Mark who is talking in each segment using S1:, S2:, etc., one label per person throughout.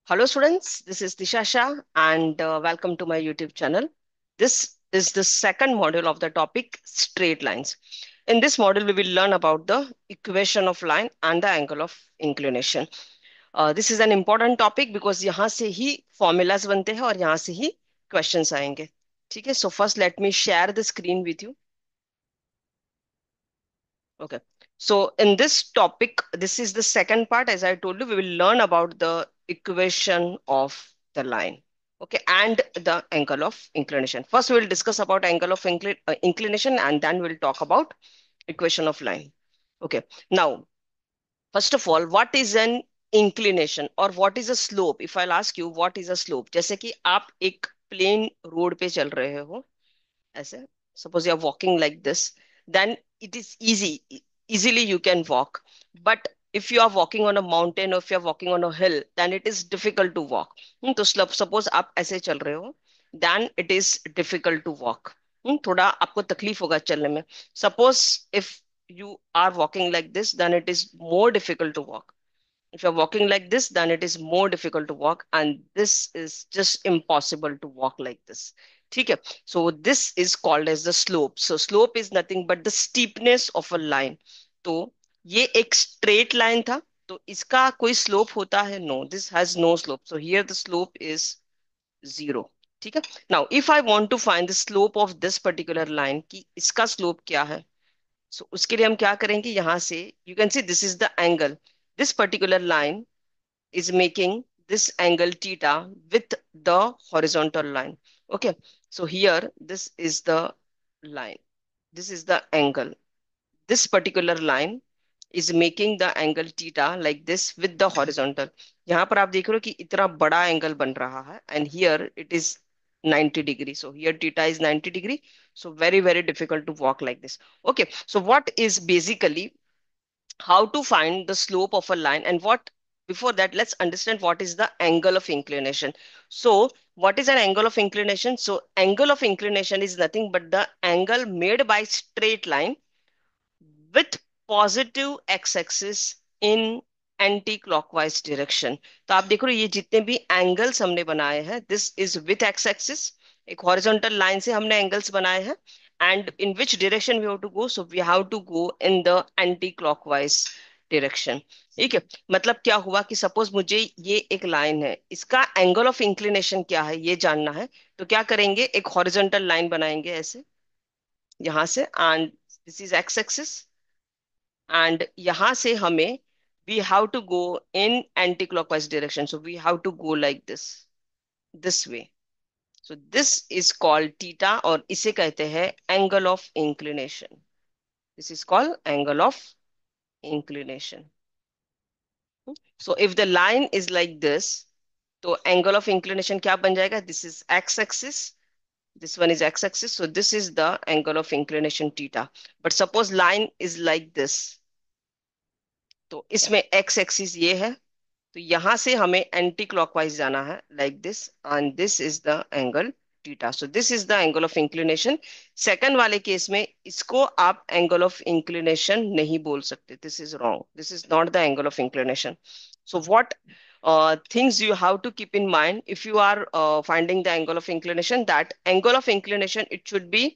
S1: Hello, students. This is Disha Shah, and welcome to my YouTube channel. This is the second module of the topic straight lines. In this module, we will learn about the equation of line and the angle of inclination. This is an important topic because यहाँ से ही formulas बनते हैं और यहाँ से ही questions आएंगे. ठीक है? So first, let me share the screen with you. Okay. So in this topic, this is the second part. As I told you, we will learn about the equation of the line. Okay, and the angle of inclination. First, we will discuss about angle of inclination, and then we'll talk about equation of line. Okay. Now, first of all, what is an inclination or what is a slope? If I'll ask you what is a slope, जैसे कि आप एक plain road पे चल रहे हो ऐसे, suppose you are walking like this, then it is easily you can walk. But if you are walking on a mountain or if you are walking on a hill, then it is difficult to walk. तो suppose आप ऐसे चल रहे हो, then it is difficult to walk. थोड़ा आपको तकलीफ होगा चलने में. Suppose if you are walking like this, then it is more difficult to walk. If you're walking like this, then it is more difficult to walk, and this is just impossible to walk like this. ठीक है. So this is called as the slope. So slope is nothing but the steepness of a line. तो ये एक straight line था, तो इसका कोई slope होता है? No, this has no slope. So here the slope is 0. ठीक है. Now if I want to find the slope of this particular line, कि इसका slope क्या है, so उसके लिए हम क्या करेंगे? यहाँ से you can see this is the angle. This particular line is making this angle theta with the horizontal line. Okay, so here this is the line, this is the angle. This particular line is making the angle theta like this with the horizontal. यहाँ पर आप देख रहे हो कि इतना बड़ा angle बन रहा है, and here it is 90 degree. So here theta is 90 degree. So very difficult to walk like this. Okay, so what is basically how to find the slope of a line, and what before that let's understand what is the angle of inclination. So what is an angle of inclination? So angle of inclination is nothing but the angle made by straight line with positive x-axis in anti clockwise direction. तो आप देख रहे हो ये जितने भी angles हमने बनाए हैं, this is with x axis. एक हॉरिजॉन्टल लाइन से हमने एंगल्स बनाए हैं, and in which direction we have to go? So we have to go in the anti clockwise direction. ठीक है. मतलब क्या हुआ कि सपोज मुझे ये एक लाइन है, इसका एंगल ऑफ इंक्लिनेशन क्या है ये जानना है. तो क्या करेंगे? एक हॉरिजॉन्टल लाइन बनाएंगे ऐसे यहां से, and this is x axis, and यहां से हमें we have to go in anti-clockwise direction. So we have to go like this way. So this is called theta, और इसे कहते हैं angle of inclination. This is called angle of inclination. So if the line is like this, तो angle of inclination क्या बन जाएगा? This is x-axis. This one is x-axis. So this is the angle of inclination theta. But suppose line is like this, तो इसमें x-axis ये है, तो यहां से हमें एंटी क्लॉकवाइज जाना है like this, and this is the angle theta. So this is the angle of inclination. Second वाले केस में इसको आप एंगल ऑफ इंक्लिनेशन नहीं बोल सकते. This is wrong. This is not the angle of inclination. So what things you have to keep in mind if you are finding the angle of inclination, that angle of inclination, it should be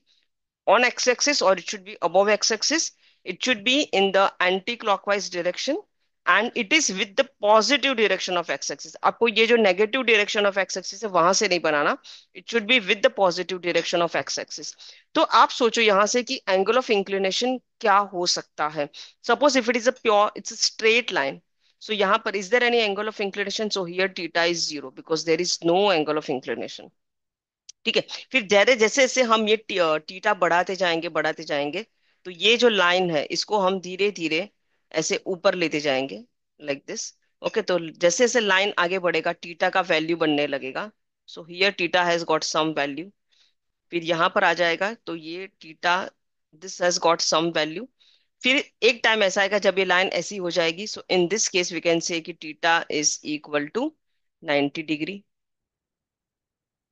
S1: on x-axis or it should be above x-axis. It should be in the anti-clockwise direction, and it is with the positive direction of x-axis. आपको ये जो negative direction of x-axis है वहां से नहीं बनाना. It should be with the positive direction of x-axis. तो आप सोचो यहाँ से कि angle of inclination क्या हो सकता है. Suppose if it is a pure, it's a straight line. So यहाँ पर is there any angle of inclination? So here theta is 0 because there is no angle of inclination. ठीक है. फिर जैसे जैसे जैसे हम ये टीटा बढ़ाते जाएंगे, तो ये जो लाइन है इसको हम धीरे धीरे ऐसे ऊपर लेते जाएंगे लाइक दिस. ओके, तो जैसे जैसे लाइन आगे बढ़ेगा टीटा का वैल्यू बनने लगेगा. So here theta has got some value. फिर यहाँ पर आ जाएगा तो ये theta, this has got some value. फिर एक टाइम ऐसा आएगा जब ये लाइन ऐसी हो जाएगी. So in this case we can say कि theta is equal to 90 degree.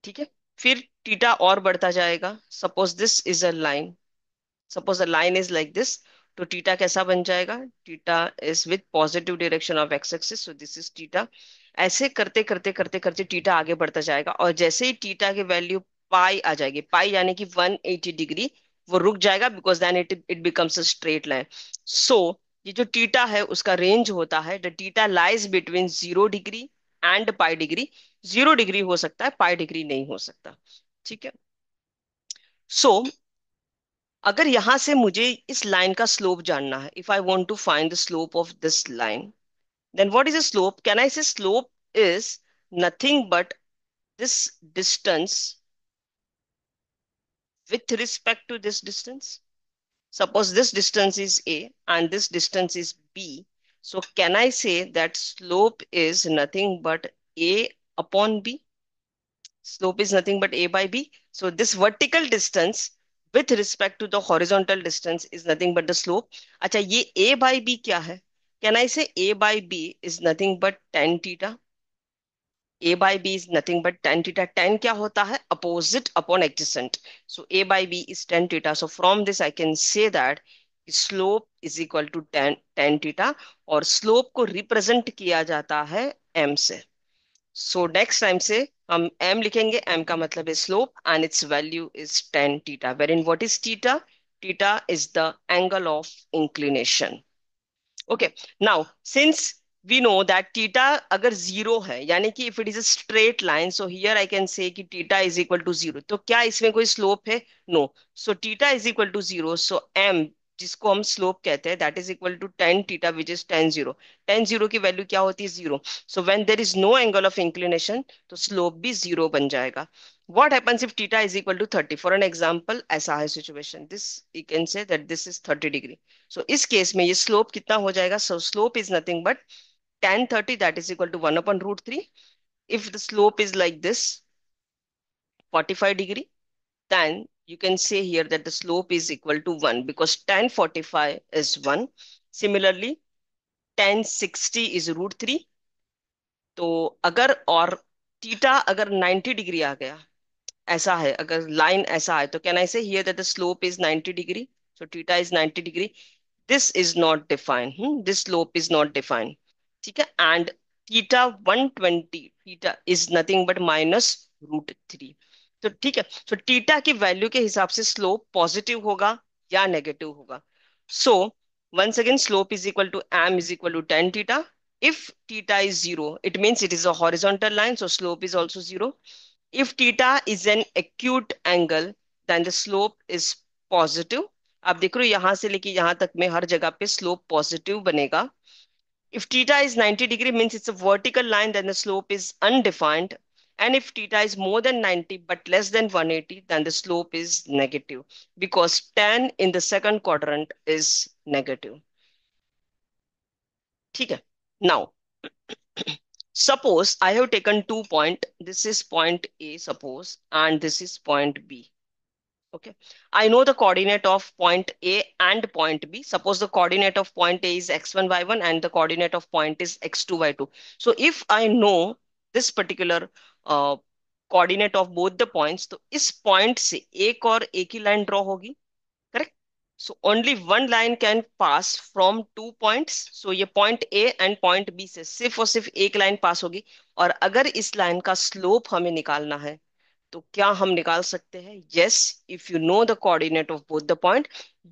S1: ठीक है. फिर थीटा और बढ़ता जाएगा. Suppose this is a line, suppose the line is like this, तो थीटा कैसा बन जाएगा? Theta is with positive direction of X axis. So this is theta. ऐसे करते करते करते करते टीटा आगे बढ़ता जाएगा, और जैसे ही टीटा की वैल्यू पाई आ जाएगी, पाई यानी कि 180 डिग्री, वो रुक जाएगा, because then it it becomes a straight line. So ये जो टीटा है उसका रेंज होता है, the theta lies between 0 degree and pi degree. 0 degree हो सकता है, पाई डिग्री नहीं हो सकता। ठीक है। सो अगर यहां से मुझे इस लाइन का स्लोप जानना है, if I want to find the slope of this line, then what is a slope? Can I say slope is nothing but this distance with respect to this distance? Suppose this distance is A and this distance is B. So can I say that slope is nothing but A upon B? Slope is nothing but A by B. So this vertical distance with respect to the horizontal distance is nothing but the slope. अच्छा, ये A by B क्या है? Can I say A by B is nothing but tan theta? A by B is nothing but tan theta. Tan क्या होता है? Opposite upon adjacent. So A by B is tan theta. So from this I can say that slope is equal to tan theta, और slope को represent किया जाता है m से. So next time से हम m लिखेंगे. M का मतलब है slope and its value is tan theta. Wherein what is theta? Theta is the angle of inclination. Okay. Now, since we know that theta अगर जीरो है, यानी कि if it is a straight line, so here I can say कि theta is equal to zero. तो क्या इसमें कोई slope है? No. So theta is equal to zero. So m, जिसको हम slope कहते हैं, that is equal to tan theta, which is tan zero. Tan zero की वैल्यू क्या होती है? Zero. So when there is no angle of inclination, तो slope भी zero बन जाएगा. What happens if theta is equal to 30? For an example, ऐसा है situation. This you can say that this is 30 degree. सो इस केस में ये slope कितना हो जाएगा? So slope is nothing but tan 30, that is equal to 1/√3. If the slope is like this 45 degree, then you can say here that the slope is equal to 1, because tan 45 is 1. Similarly, tan 60 is √3. तो अगर और theta अगर 90 degree आ गया, ऐसा है, अगर line ऐसा है, तो कैन आई से here that the slope is 90 degree? So theta is 90 degree. This is not defined. This slope is not defined. ठीक है. And theta 120, theta is nothing but minus √3. तो ठीक है. तो थीटा की वैल्यू के हिसाब से स्लोप पॉजिटिव होगा या नेगेटिव होगा. सो once again, slope is equal to m is equal to tan theta. If theta is zero, it means it is a horizontal line, so slope is also zero. If theta is an acute angle, then the slope is positive. आप देख रहे हो यहां से लेके यहां तक में हर जगह पे स्लोप पॉजिटिव बनेगा. If theta is 90 degree, means it's a vertical line, then the slope is undefined. And if theta is more than 90 but less than 180, then the slope is negative, because tan in the second quadrant is negative. ठीक है. Now, suppose I have taken 2 points. This is point A, suppose, and this is point B. Okay. I know the coordinate of point A and point B. Suppose the coordinate of point A is x1, y1, and the coordinate of point is x2, y2. So if I know this particular uh, coordinate of both the points, तो इस point से एक और एक ही line draw होगी. Correct? So only one line can pass from 2 points. So ये point A and point B से सिर्फ और सिर्फ एक line pass होगी. और अगर इस line का slope हमें निकालना है, तो क्या हम निकाल सकते हैं? Yes, if you know the coordinate of both the point,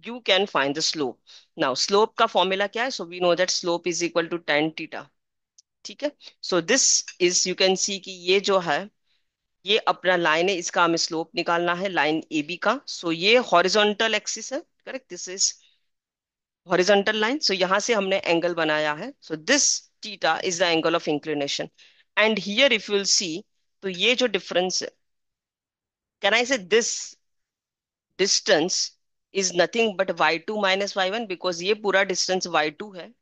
S1: you can find the slope. Now slope का फॉर्मूला क्या है? So we know that slope is equal to tan theta. ठीक है. So this is, you can see कि ये जो है, ये अपना लाइन है, इसका हमें स्लोप निकालना है, लाइन ए बी का. सो ये हॉरिजॉन्टल एक्सिस है. Correct. This is horizontal line. So यहां से हमने एंगल बनाया है. So this theta is the angle of inclination. And here if you will see, तो ये जो difference, can I say this distance is nothing but y2 minus y1, because ये पूरा distance y2 है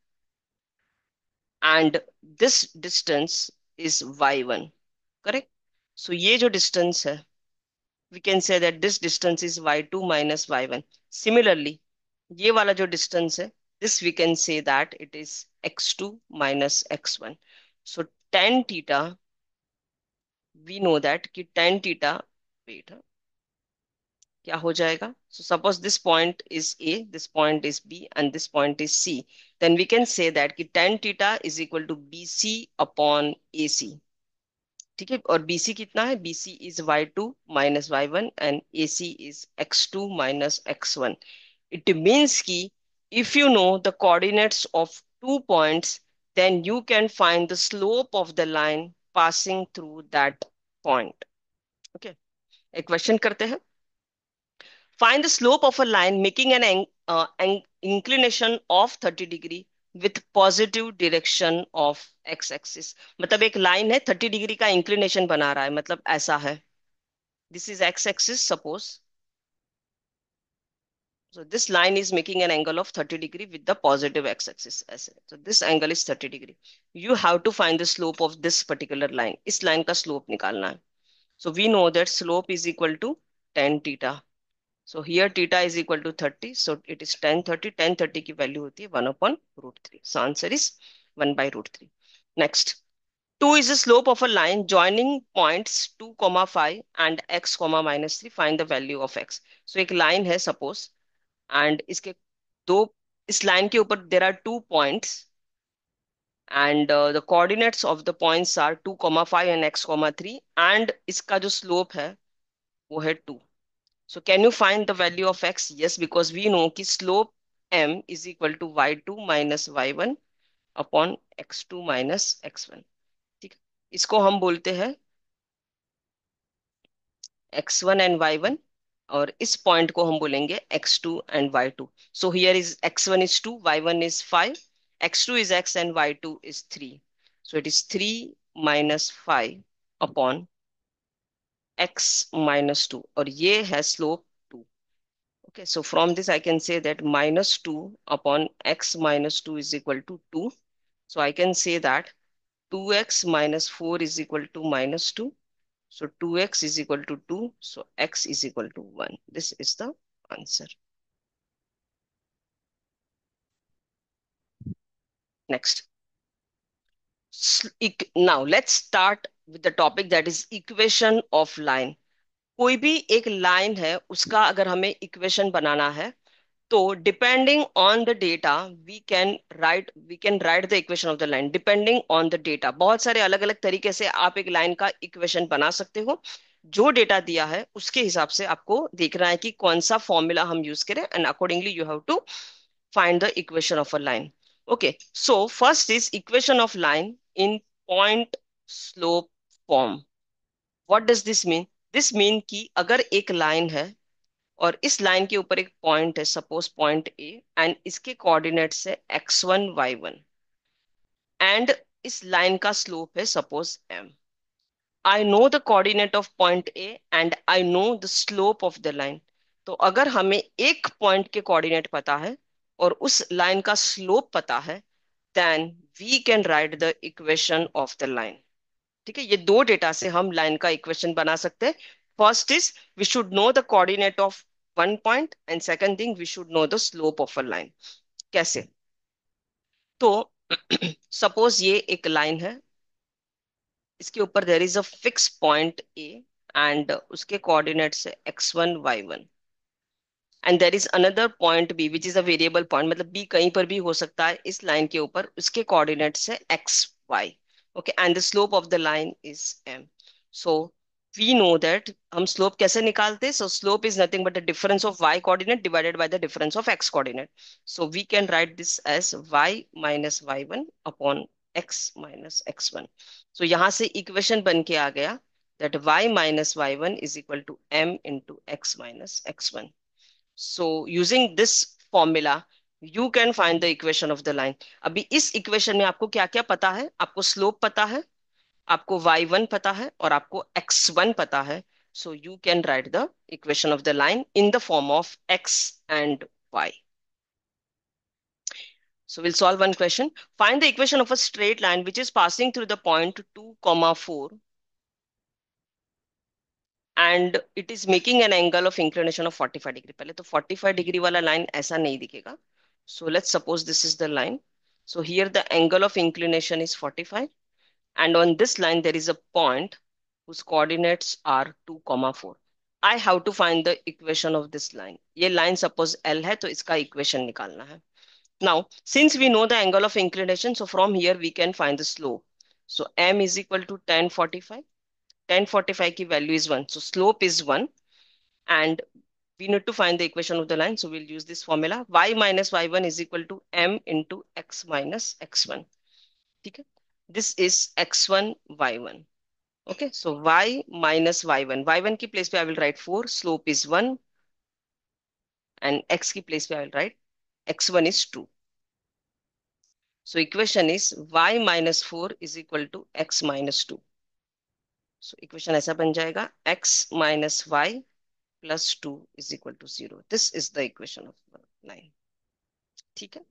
S1: and this distance is y1. Correct. So ये जो distance है, we can say that this distance is y2 minus y1. Similarly, ये वाला जो distance है, this we can say that it is x2 minus x1. So tan theta, we know that कि tan theta, wait, क्या हो जाएगा? So suppose this point is A, this point is B, and this point is C. Then we can say that कि tan theta is equal to BC upon AC. ठीक है, और BC कितना है? BC is Y2 minus Y1 and AC is X2 minus X1. It means कि if you know the coordinates of 2 points, then you can find the slope of the line passing through that point. Okay, एक question करते हैं. Find the slope of a line making an inclination of 30 degree with positive direction of x axis. मतलब एक line है 30 degree का inclination बना रहा है, मतलब ऐसा है. This is x axis, suppose. So this line is making an angle of 30 degree with the positive x axis. ऐसे. So this angle is 30 degree. You have to find the slope of this particular line. इस line का slope निकालना है. So we know that slope is equal to tan theta. So here theta is equal to 30. So it is tan 30. Tan 30 की value होती है 1 upon root 3. So answer is 1 by root 3. Next. 2 is the slope of a line joining points 2, 5 and x, minus 3. Find the value of x. So एक line है suppose, and इसके दो, इस line के ऊपर there are 2 points, and the coordinates of the points are 2, 5 and x, 3, and इसका जो slope है वो है 2. So can you find the value of x? Yes, because we know कि slope m is equal to y2 minus y1 upon x2 minus x1. ठीक है, इसको हम बोलते हैं x1 and y1, और इस पॉइंट को हम बोलेंगे x2 and y2. So here is x1 is 2, y1 is 5, x2 is x and y2 is 3. So it is 3 minus 5 upon x minus 2, और ये है slope 2. Okay, so from this I can say that minus 2 upon x minus 2 is equal to 2. So I can say that 2x minus 4 is equal to minus 2. So 2x is equal to 2. So x is equal to 1. This is the answer. Next. Now let's start with the topic, that is equation of line. कोई भी एक line है, उसका अगर हमें equation बनाना है, तो depending on the data we can write the equation of the line depending on the data. बहुत सारे अलग अलग तरीके से आप एक लाइन का इक्वेशन बना सकते हो. जो डेटा दिया है उसके हिसाब से आपको देखना है कि कौन सा फॉर्मूला हम यूज करें, and accordingly you have to find the equation of a line. Okay, so first is equation of line in point slope form. What does this mean? This mean कि अगर एक लाइन है और इस line के ऊपर एक पॉइंट है, सपोज पॉइंट ए, एंड इसके कोऑर्डिनेट्स है x1 y1, एंड इस लाइन का स्लोप है suppose m. I know the coordinate of point A and I know the slope of the line. तो अगर हमें एक पॉइंट के कोऑर्डिनेट पता है और उस लाइन का स्लोप पता है, then we can write the equation of the line. ठीक है, ये दो डेटा से हम लाइन का इक्वेशन बना सकते हैं. First is we should know the coordinate of one point, and second thing we should know the slope of a line. कैसे? तो सपोज ये एक लाइन है, इसके ऊपर there is a fix point A, and उसके कोऑर्डिनेट्स है x1 y1, and there is another point B which is a variable point, मतलब बी कहीं पर भी हो सकता है इस लाइन के ऊपर, उसके कोऑर्डिनेट्स है x y. Okay, and the slope of the line is m. So we know that हम स्लोप कैसे निकालते हैं. So slope is nothing but the difference of y coordinate divided by the difference of x coordinate. So we can write this as y minus y1 upon x minus x1. So यहाँ से equation बन के आ गया that y minus y1 is equal to m into x minus x1. So using this formula, you can find the equation of the line. अभी इस equation में आपको क्या क्या पता है? आपको स्लोप पता है, आपको y1 पता है, और आपको x1 पता है. So you can write the equation of the line in the form of x and y. So we'll solve one question. Find the equation of a straight line which is passing through the point 2, 4, and it is making an angle of inclination of 45 degree. पहले तो 45 degree वाला line ऐसा नहीं दिखेगा. So let's suppose this is the line. So here the angle of inclination is 45, and on this line there is a point whose coordinates are 2, 4. I have to find the equation of this line. ये line suppose L है तो इसका equation निकालना है। Now, since we know the angle of inclination, so from here we can find the slope. So m is equal to tan 45. Tan 45 की value is 1. So slope is 1. And we need to find the equation of the line. So we'll use this formula. Y minus y1 is equal to m into x minus x1. ठीक है? This is x1, y1. Okay. So y minus y1. y1 की place पे I will write 4. Slope is 1. And x की place पे I will write x1 is 2. So equation is y minus 4 is equal to x minus 2. So equation ऐसा बन जाएगा x minus y plus 2 is equal to 0. This is the equation of the line. ठीक है,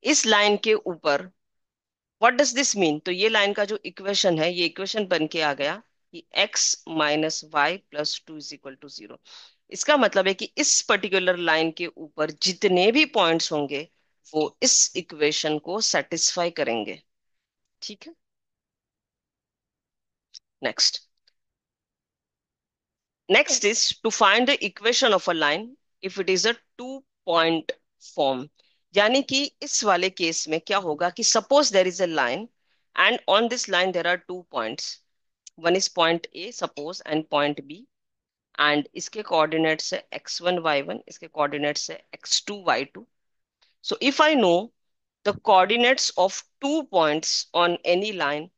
S1: इस line के ऊपर what does this mean, तो ये लाइन का जो इक्वेशन है ये इक्वेशन बन के आ गया कि x minus y plus two is equal to 0। इसका मतलब है कि इस पर्टिकुलर लाइन के ऊपर जितने भी पॉइंट्स होंगे वो इस इक्वेशन को सेटिस्फाई करेंगे। ठीक है, next next is to find the equation of a line if it is a two point form। यानी कि इस वाले केस में क्या होगा कि suppose there is a line and on this line there are 2 points, one is point A suppose and point B, and इसके coordinates है x1 y1, इसके coordinates है x2 y2। So if I know the coordinates of 2 points on any line,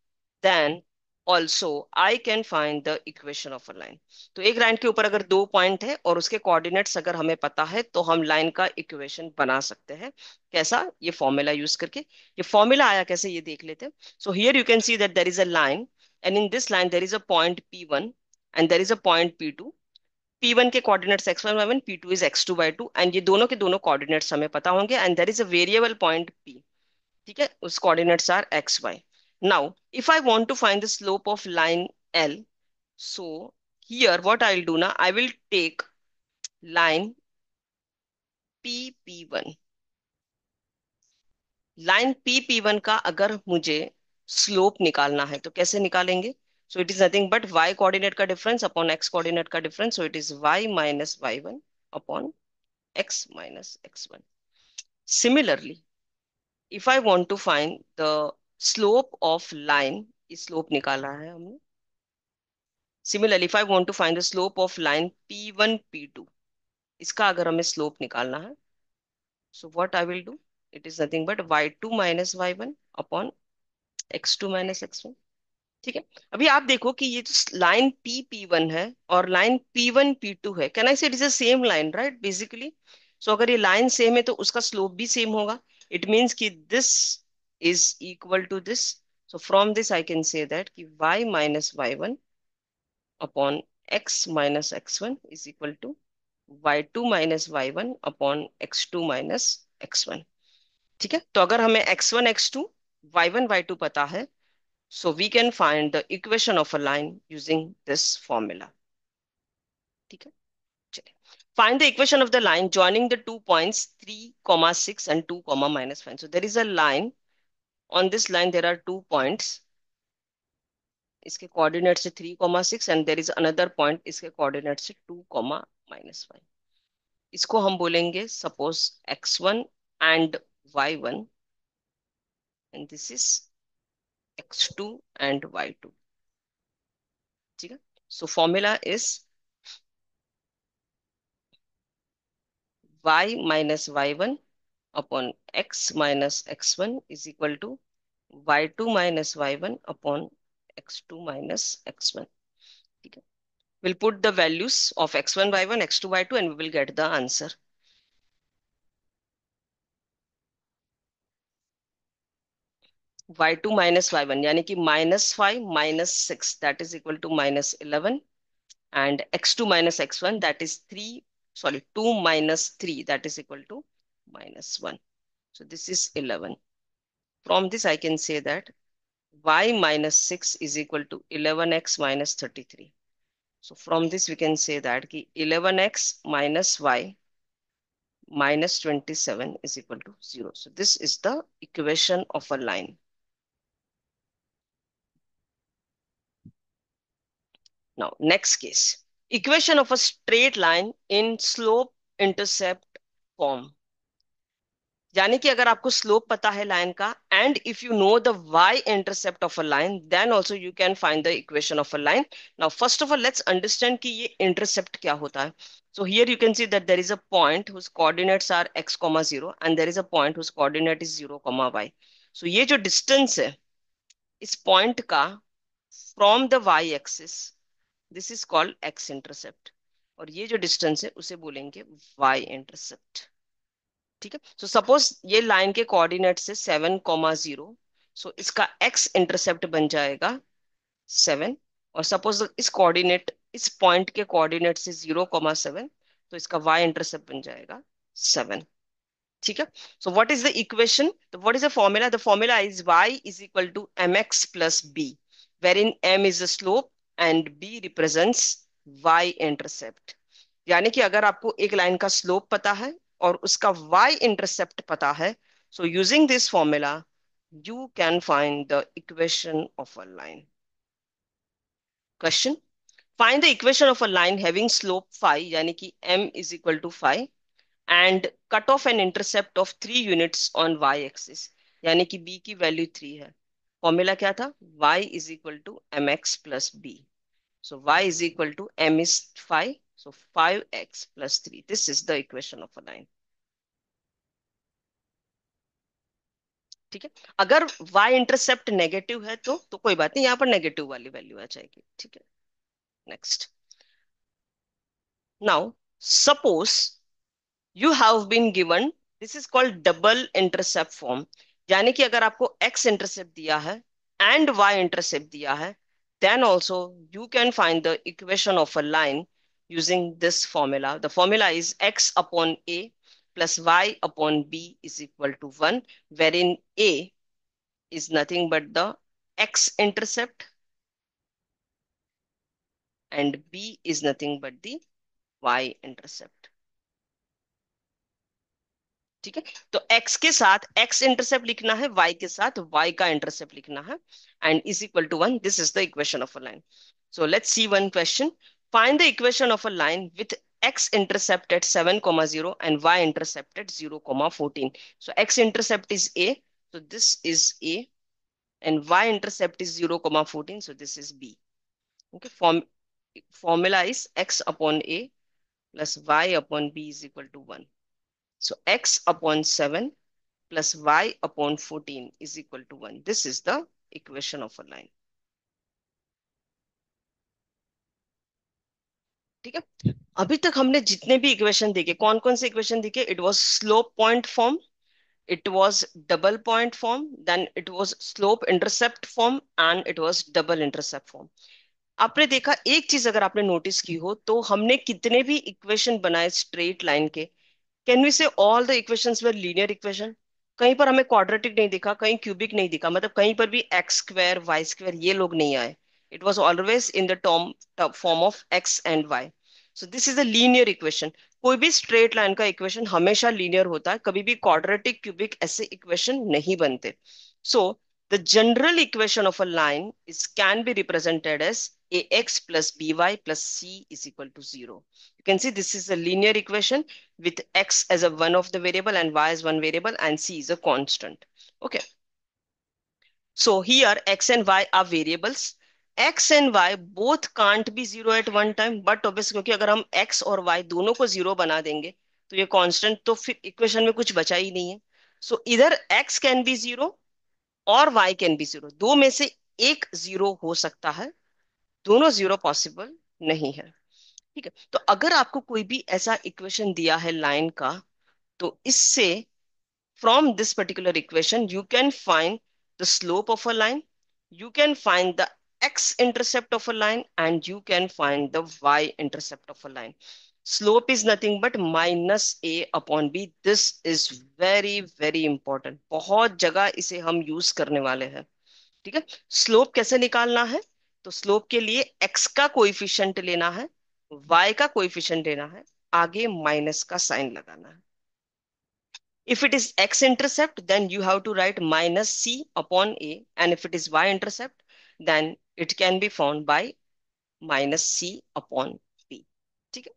S1: then also I can find the equation of a line। तो एक line के ऊपर अगर 2 point है और उसके कोऑर्डिनेट्स अगर हमें पता है तो हम लाइन का इक्वेशन बना सकते हैं। कैसा, ये फॉर्मूला यूज करके। ये फॉर्मूला आया कैसे ये देख लेते हैं। So here you can see that there is a line and in this line there is a point P1 and there is a point P2। P1 के coordinates x1 y1, P2 is x2 y2, and ये दोनों के दोनों coordinates हमें पता होंगे and there is a variable point P। ठीक है, उस coordinates are x y। Now if I want to find the slope of line L, so here what I'll do now, I will take line PP1। Line PP1 का अगर मुझे slope निकालना है तो कैसे निकालेंगे। सो it is nothing but y coordinate का difference upon x coordinate का difference, so it is y minus y1 upon x minus x1। Similarly, if I want to find the slope of line, इस slope निकाला है हमने। Similarly, if I want to find the slope of line P1 P2, इसका अगर हमें slope निकालना है, so what I will do, it is nothing but y2 minus y1 upon x2 minus x1। ठीक है, अभी आप देखो कि ये जो लाइन P1 है और लाइन P1 P2 है, can I say it is the same line right basically. So अगर ये लाइन सेम है तो उसका स्लोप भी सेम होगा। इट मीन्स कि this is equal to this. So from this I can say that कि y minus y1 upon x minus x1 is equal to y2 minus y1 upon x2 minus x1। ठीक है, तो अगर हमें x1 x2 y1 y2 पता है, so we can find the equation of a line using this formula। ठीक है, चलिए, find the equation of the line joining the 2 points 3 6 and 2 minus 5। so there is a line, on this line there are 2 points, इसके coordinate say 3 6 and there is another point, इसके coordinate say 2 minus 5। इसको हम बोलेंगे suppose x1 and y1 and this is x2 and y2। ठीक है, so formula is y minus y1 upon x minus x1 is equal to y2 minus y1 upon x2 minus x1। ठीक है, we'll put the values of x1 y1 x2 y2 and we will get the answer। y2 minus y1 यानी कि -5 -6 that is equal to -11, and x2 minus x1 that is 3, sorry 2 minus 3 that is equal to -1, so this is 11। From this I can say that y minus 6 is equal to 11x minus 33। So from this we can say that ki 11x minus y minus 27 is equal to 0। So this is the equation of a line। Now next case, equation of a straight line in slope intercept form, यानी कि अगर आपको slope पता है line का and if you know the y intercept of a line then also you can find the equation of a line. Now first of all let's understand कि ये intercept क्या होता है. So here you can see that there is a point whose coordinates are x comma 0 and there is a point whose coordinate is 0 comma y. So ये जो distance है इस point का from the y axis, this is called x intercept. और ये जो distance है उसे बोलेंगे y intercept. ठीक है. सो सपोज ये लाइन के कोऑर्डिनेट से 7,0, सो इसका x इंटरसेप्ट बन जाएगा 7. और सपोज इस कोऑर्डिनेट इस पॉइंट के कोऑर्डिनेट से 0,7, तो इसका y इंटरसेप्ट बन जाएगा 7. ठीक है. So what is the equation, what is the formula, the formula is y is equal to mx plus b, wherein m is the slope and b represents y intercept. यानी कि अगर आपको एक line का स्लोप पता है और उसका y इंटरसेप्ट पता है, so using this formula you can find the equation of a line. Question, find the equation of a line having slope phi, यानी कि m is equal to phi and cut off an intercept of 3 units on y axis, यानी कि b की value 3 है. Formula क्या था, y is equal to mx plus b. So y is equal to m is 5. So 5x plus 3. This is the equation of a line. ठीक है. अगर y intercept negative है तो कोई बात नहीं, यहाँ पर नेगेटिव वाली वैल्यू आ जाएगी. ठीक है. Next. Now suppose you have been given, this is called double intercept form, यानी कि अगर आपको x इंटरसेप्ट दिया है एंड y इंटरसेप्ट दिया है, then also you can find the equation of a line using this formula. The formula is x upon a plus y upon b is equal to 1, wherein a is nothing but the x intercept and b is nothing but the y intercept. ठीक है. तो x के साथ x intercept लिखना है, y के साथ y का इंटरसेप्ट लिखना है and is equal to 1. This is the equation of a line. So let's see one question. Find the equation of a line with x intercept at 7,0 and y intercept at 0,14. So x intercept is a, so this is a, and y intercept is 0,14, so this is b. Okay, formula is x upon a plus y upon b is equal to 1. So x upon 7 plus y upon 14 is equal to 1. This is the equation of a line. ठीक है. अभी तक हमने जितने भी equation देखे, कौन कौन से इक्वेशन देखे, it was slope point form, it was double point form, then it was slope intercept form and it was double intercept form. आपने देखा एक चीज अगर आपने नोटिस की हो तो हमने कितने भी इक्वेशन बनाए स्ट्रेट लाइन के, कैन वी से all the equations were linear equation. कहीं पर हमें क्वाड्रेटिक नहीं दिखा, कहीं क्यूबिक नहीं दिखा, मतलब कहीं पर भी एक्स स्क्वायर वाई स्क्वायर ये लोग नहीं आए. It was always in the term form of x and y. So this is a linear equation. कोई भी स्ट्रेट लाइन का इक्वेशन हमेशा लीनियर होता है, कभी भी क्वाड्रेटिक क्यूबिक ऐसे इक्वेशन नहीं बनते. So the general equation of a line is can be represented as ax plus by plus c is equal to 0. You can see this is a linear equation with x as a one of the variable and y as one variable and c is a constant. Okay. So here x and y are variables. X and y both can't be zero at one time, but obviously क्योंकि अगर हम x और y दोनों को zero बना देंगे तो ये कांस्टेंट, तो फिर इक्वेशन में कुछ बचा ही नहीं है. सो इधर x कैन बी जीरो और y कैन बी जीरो, दो में से एक जीरो हो सकता है, दोनों जीरो पॉसिबल नहीं है. ठीक है. तो अगर आपको कोई भी ऐसा इक्वेशन दिया है लाइन का, तो इससे from this particular equation you can find the slope of a line, you can find the x intercept of a line and you can find the y intercept of a line. Slope is nothing but minus a upon b. This is very very important. बहुत जगह इसे हम use करने वाले हैं. ठीक है. Slope कैसे निकालना है, तो स्लोप के लिए x का कोएफिशिएंट लेना है, y का कोएफिशिएंट लेना है, आगे माइनस का साइन लगाना है. If it is x-intercept, then you have to write minus c upon a. And if it is y-intercept, then it can be found by minus c upon b. ठीक है.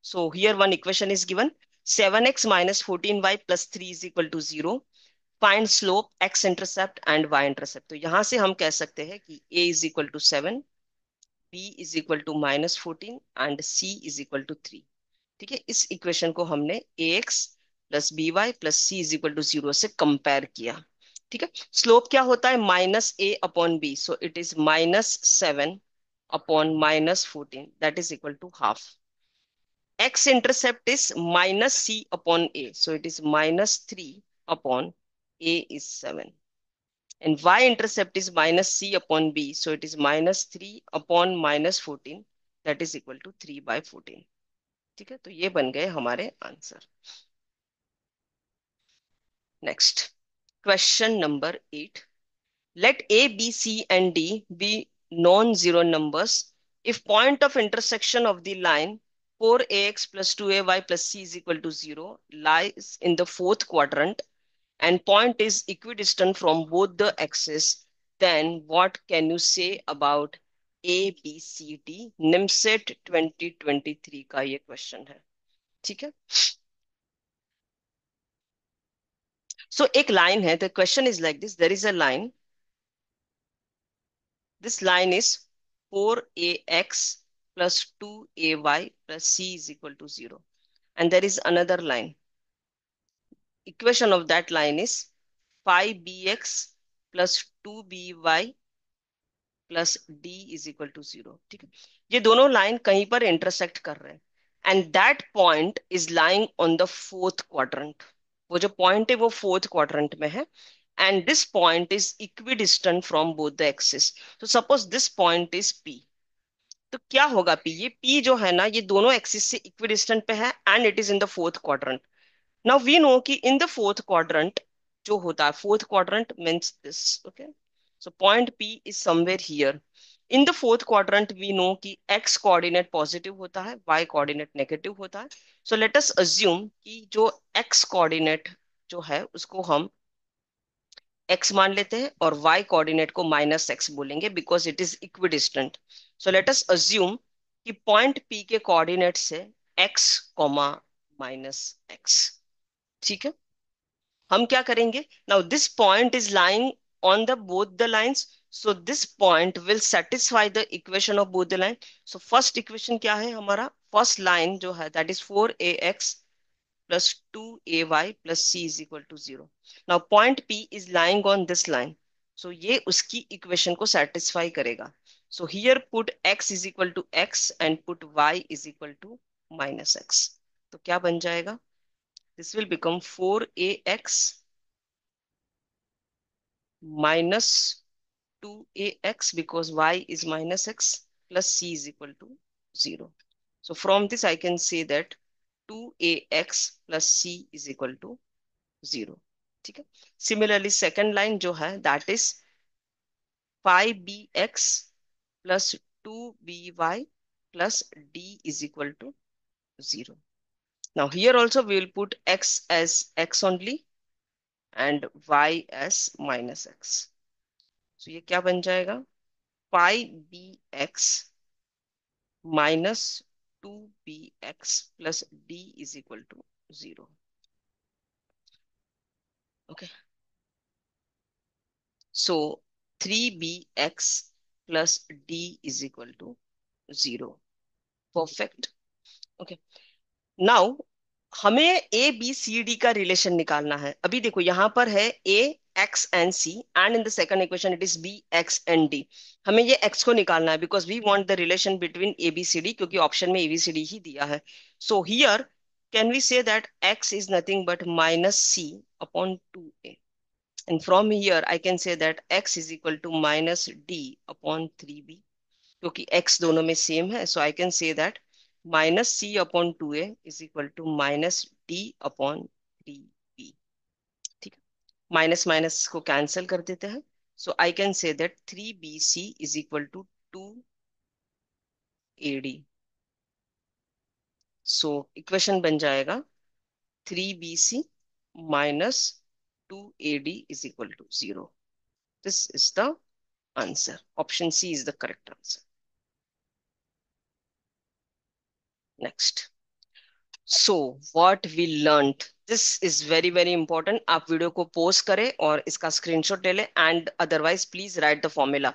S1: So here one equation is given. 7x minus 14y plus 3 is equal to 0. Find slope, x intercept and y intercept. तो यहां से हम कह सकते हैं कि a is equal to 7, b is equal to minus 14 and c is equal to 3. ठीक है. इस इक्वेशन को हमने ax plus b y plus c is equal to 0 से कंपेयर किया. ठीक है. स्लोप क्या होता है? Minus a upon b, so it is -7 upon -14, that is equal to half. X intercept is minus C upon A. So it is -3 upon A is 7. And Y intercept is minus C upon B. So it is -3 upon -14. That is equal to 3/14. ठीक है. तो ये बन गए हमारे answer. Next, question number 8. Let A, B, C, and D be non-zero numbers if point of intersection of the line 4ax plus 2ay plus c is equal to 0 lies in the fourth quadrant and point is equidistant from both the axes, then what can you say about A, B, C, D? NIMCET 2023 का ये question है. ठीक है. सो एक line है. The question is like this. There is a line. This line is 4ax plus 2ay plus c is equal to 0. And there is another line. Equation of that line is 5bx plus 2by plus d is equal to 0. ठीक है. ये दोनों line कहीं पर intersect कर रहे हैं and that point is lying on the fourth quadrant. वो जो पॉइंट है वो फोर्थ क्वाड्रेंट में है and this point is equidistant from both the axis. तो suppose this point is P. तो क्या होगा पी? ये पी जो है ना, ये दोनों एक्सिस से इक्विडिस्टेंट पे है and it is in the fourth quadrant. Now we know कि इन द फोर्थ क्वाड्रेंट जो होता है, fourth quadrant means this. Okay. So point P is somewhere here. In the fourth quadrant we know कि x coordinate positive होता है, Y coordinate negative होता है. So let us assume कि जो एक्स कोऑर्डिनेट जो है उसको हम एक्स मान लेते हैं और वाई कोऑर्डिनेट को -x बोलेंगे because it is equidistant. So let us assume कि पॉइंट पी के कोऑर्डिनेट से एक्स कॉमा -x. ठीक है. हम क्या करेंगे? Now this point is lying on the both the lines, so this point will satisfy the equation of both the line. So first equation क्या है हमारा? फर्स्ट लाइन जो है that is 4ax plus 2ay plus c is equal to 0. Now point P is lying on this line. So ये उसकी equation को satisfy करेगा. So here put x is equal to x and put y is equal to -x. तो क्या बन जाएगा? This will become 4ax minus 2ax because y is -x plus c is equal to 0. So from this I can say that 2ax plus c is equal to 0. ठीक है. Similarly second line जो है that is 5bx plus 2by plus d is equal to 0. Now here also we will put x as x only and y as -x. So ये क्या बन जाएगा? 5bx minus 2bx plus d is equal to 0. Okay. So 3bx plus d is equal to 0. Perfect. Okay. Now हमें A B C D का relation निकालना है. अभी देखो यहां पर है A X and C and in the second equation it is B X and D. हमें ये एक्स को निकालना है because we want the relation between A B C D, क्योंकि ऑप्शन में ए बी सी डी ही दिया है. So here can we say that X is nothing but -c upon 2a. And from here, I can say that x is equal to -d upon 3b. क्योंकि x दोनों में same है, so I can say that -c upon 2a is equal to -d upon 3b. ठीक है. Minus minus को cancel कर देते हैं. So I can say that 3bc is equal to 2ad. So equation बन जाएगा 3bc minus 2ad is equal to 0. This is the answer. Option C is the correct answer. Next, so what we learned, this is very very important. आप video को post करें और इसका screenshot ले लें, and otherwise please write the formula.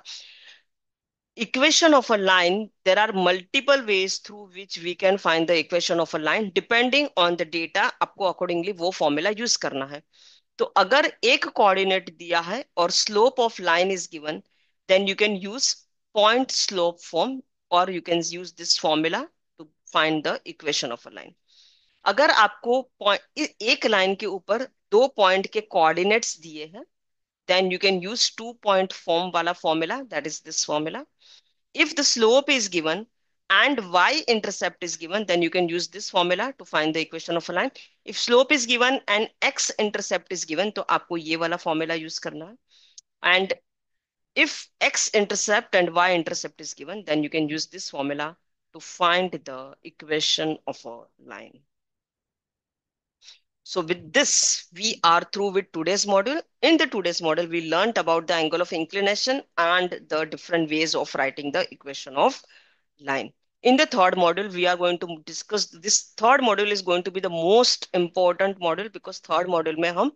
S1: Equation of a line, there are multiple ways through which we can find the equation of a line depending on the data। आपको accordingly वो formula use करना है। तो अगर एक coordinate दिया है और slope of line is given, then you can use point slope form, or you can use this formula to find the equation of a line। अगर आपको एक लाइन के ऊपर दो पॉइंट के कोऑर्डिनेट्स दिए हैं, then you can use 2 point form वाला formula, that is this formula। If the slope is given and y-intercept is given, then you can use this formula to find the equation of a line। If slope is given and x-intercept is given, तो आपको ये वाला formula use करना है। And if x-intercept and y-intercept is given, then you can use this formula to find the equation of a line। So with this, we are through with today's module. In the today's module, we learned about the angle of inclination and the different ways of writing the equation of line। In the third module, we are going to discuss, this third module is going to be the most important module, because third module में हम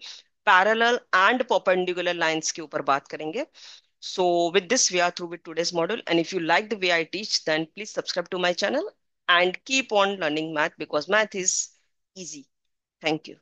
S1: parallel and perpendicular lines के ऊपर बात करेंगे। So with this, we are through with today's module. And if you like the way I teach, then please subscribe to my channel and keep on learning math, because math is easy। Thank you।